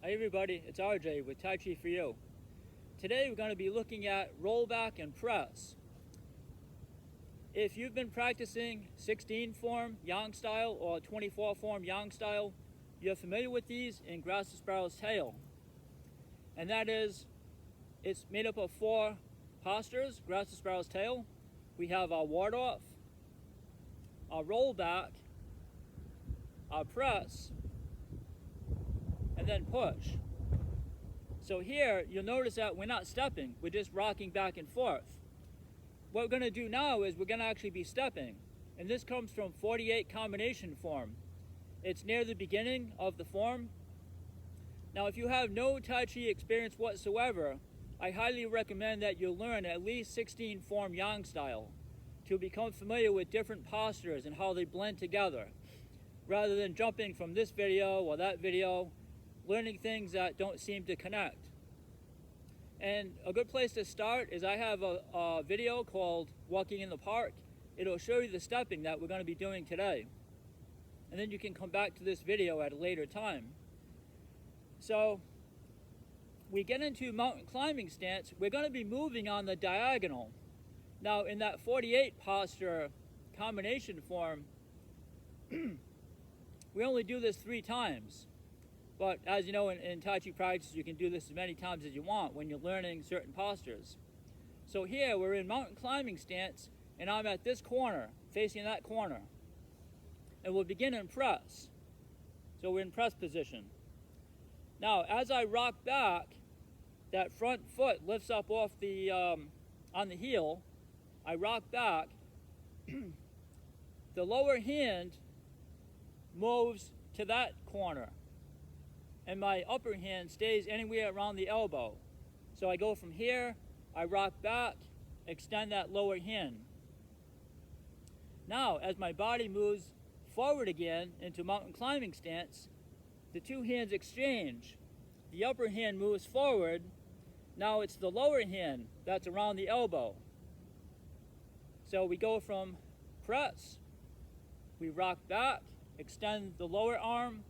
Hi everybody, it's RJ with Tai Chi for You. Today we're going to be looking at roll back and press. If you've been practicing 16 form yang style or 24 form yang style, you're familiar with these in Grass the Sparrow's tail. And that is, it's made up of 4 postures, Grass the Sparrow's tail. We have our ward off, our roll back, our press, and then push. So here, you'll notice that we're not stepping, we're just rocking back and forth. What we're going to do now is we're going to actually be stepping. And this comes from 48 combination form. It's near the beginning of the form. Now, if you have no Tai Chi experience whatsoever, I highly recommend that you learn at least 16 form yang style to become familiar with different postures and how they blend together, rather than jumping from this video or that video, learning things that don't seem to connect. And a good place to start is I have a video called Walking in the Park. It'll show you the stepping that we're going to be doing today. And then you can come back to this video at a later time. So we get into mountain climbing stance. We're going to be moving on the diagonal. Now in that 48 posture combination form, we only do this 3 times. But as you know, in Tai Chi practice, you can do this as many times as you want when you're learning certain postures. So here, we're in mountain climbing stance, and I'm at this corner, facing that corner. And we'll begin in press. So we're in press position. Now, as I rock back, that front foot lifts up off the, on the heel. I rock back. The lower hand moves to that corner, and my upper hand stays anywhere around the elbow. So I go from here, I rock back, extend that lower hand. Now, as my body moves forward again into mountain climbing stance, the 2 hands exchange. The upper hand moves forward. Now it's the lower hand that's around the elbow. So we go from press, we rock back, extend the lower arm,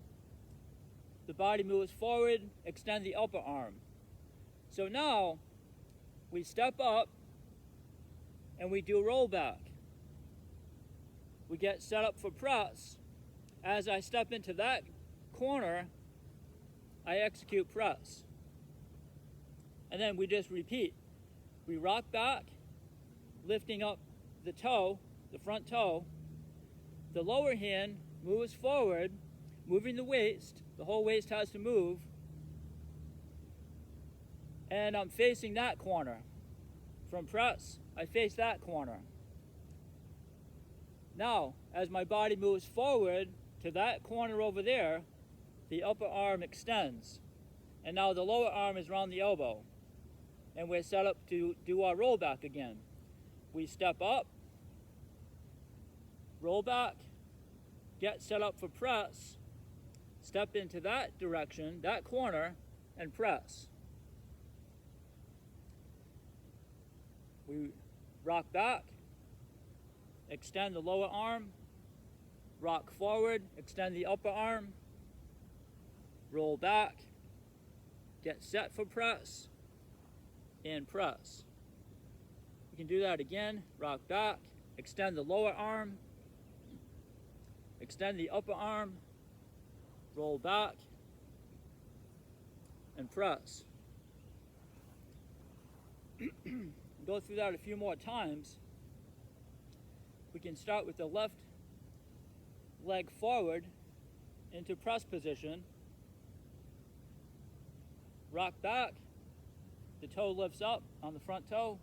the body moves forward, extend the upper arm. So now we step up and we do roll back. We get set up for press. As I step into that corner, I execute press. And then we just repeat. We rock back, lifting up the toe, the front toe. The lower hand moves forward, moving the waist. The whole waist has to move. And I'm facing that corner. From press, I face that corner. Now, as my body moves forward to that corner over there, the upper arm extends. And now the lower arm is around the elbow. And we're set up to do our roll back again. We step up, roll back, get set up for press, step into that direction, that corner, and press. We rock back, extend the lower arm, rock forward, extend the upper arm, roll back, get set for press, and press. You can do that again, rock back, extend the lower arm, extend the upper arm, roll back, and press. Go through that a few more times. We can start with the left leg forward into press position, rock back, the toe lifts up on the front toe,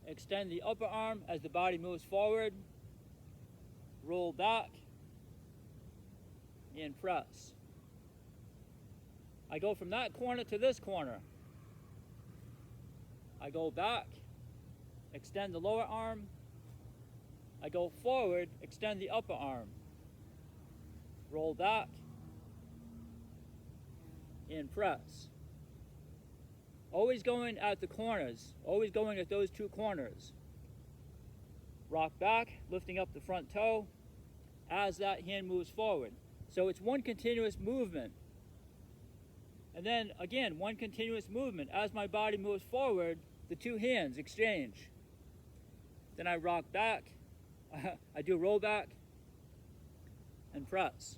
extend the upper arm as the body moves forward, roll back, and press. I go from that corner to this corner. I go back, extend the lower arm. I go forward, extend the upper arm. Roll back, and press. Always going at the corners, always going at those 2 corners. Rock back, lifting up the front toe as that hand moves forward. So it's one continuous movement. And then again, one continuous movement. As my body moves forward, the two hands exchange. Then I rock back, I do roll back, and press.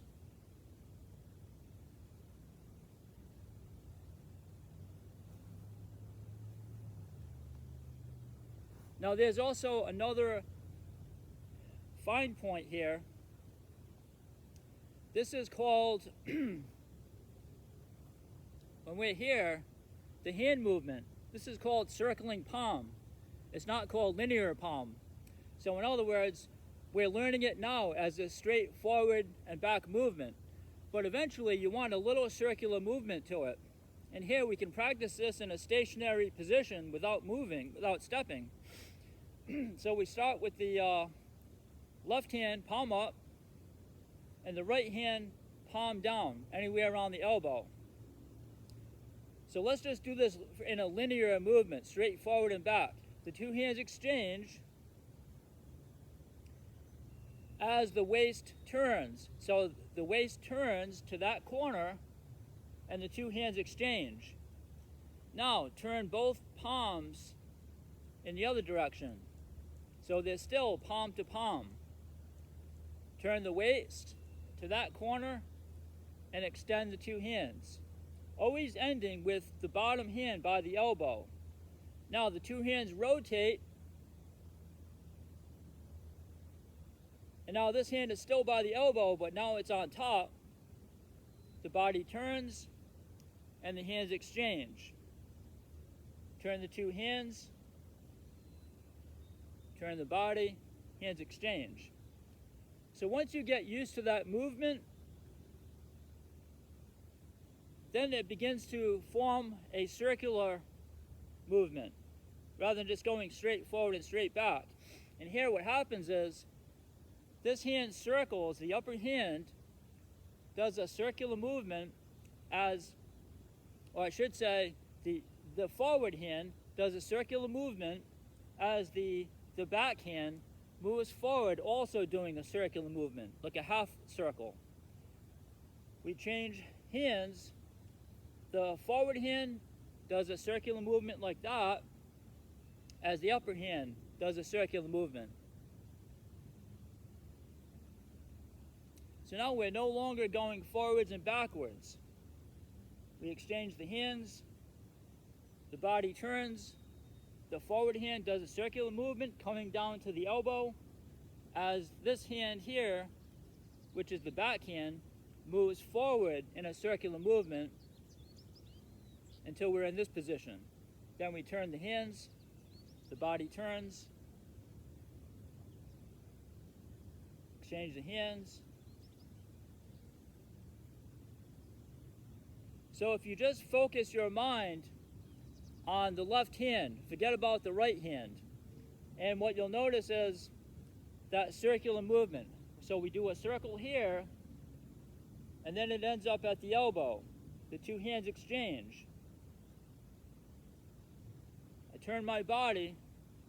Now there's also another fine point here. This is called, when we're here, the hand movement. This is called circling palm. It's not called linear palm. So in other words, we're learning it now as a straight forward and back movement. But eventually you want a little circular movement to it. And here we can practice this in a stationary position without moving, without stepping. So we start with the left hand palm up and the right hand palm down, anywhere around the elbow. So let's just do this in a linear movement, straight forward and back. The two hands exchange as the waist turns. So the waist turns to that corner and the two hands exchange. Now turn both palms in the other direction. So they're still palm to palm. Turn the waist to that corner and extend the two hands. Always ending with the bottom hand by the elbow. Now the two hands rotate. And now this hand is still by the elbow, but now it's on top. The body turns and the hands exchange. Turn the two hands. Turn the body, hands exchange. So once you get used to that movement, then it begins to form a circular movement rather than just going straight forward and straight back. And here what happens is this hand circles, the upper hand does a circular movement as, or I should say, the forward hand does a circular movement as the backhand moves forward, also doing a circular movement, like a half circle. We change hands. The forward hand does a circular movement like that, as the upper hand does a circular movement. So now we're no longer going forwards and backwards. We exchange the hands, the body turns, the forward hand does a circular movement coming down to the elbow as this hand here, which is the backhand, moves forward in a circular movement until we're in this position. Then we turn the hands, the body turns, exchange the hands. So if you just focus your mind on the left hand, forget about the right hand. And what you'll notice is that circular movement. So we do a circle here, and then it ends up at the elbow. The two hands exchange. I turn my body,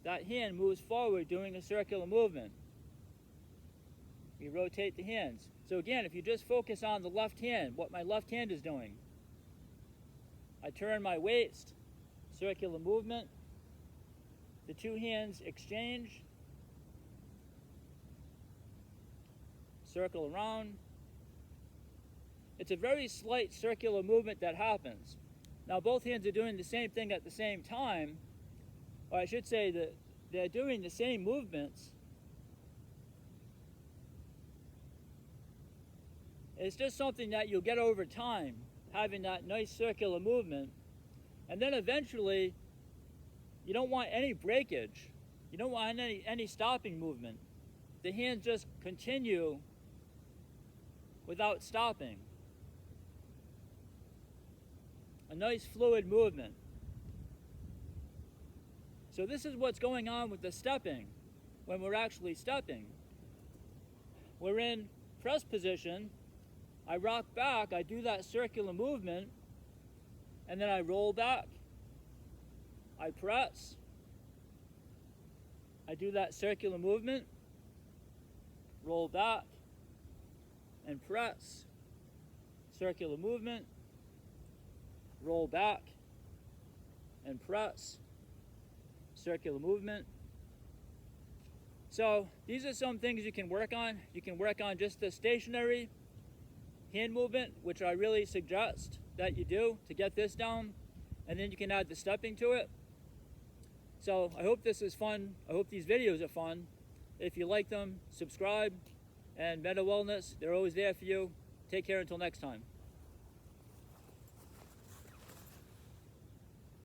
that hand moves forward doing a circular movement. We rotate the hands. So again, if you just focus on the left hand, what my left hand is doing. I turn my waist, circular movement. The two hands exchange. Circle around. It's a very slight circular movement that happens. Now both hands are doing the same thing at the same time, or I should say that they're doing the same movements. It's just something that you'll get over time, having that nice circular movement. And then eventually, you don't want any breakage. You don't want any stopping movement. The hands just continue without stopping. A nice fluid movement. So this is what's going on with the stepping when we're actually stepping. We're in press position. I rock back, I do that circular movement, and then I roll back. I press. I do that circular movement, roll back, and press. Circular movement, roll back, and press, circular movement. So these are some things you can work on. You can work on just the stationary hand movement, which I really suggest that you do to get this down, and then you can add the stepping to it. So I hope this is fun. I hope these videos are fun. If you like them, subscribe, and Mental Wellness, they're always there for you. Take care until next time.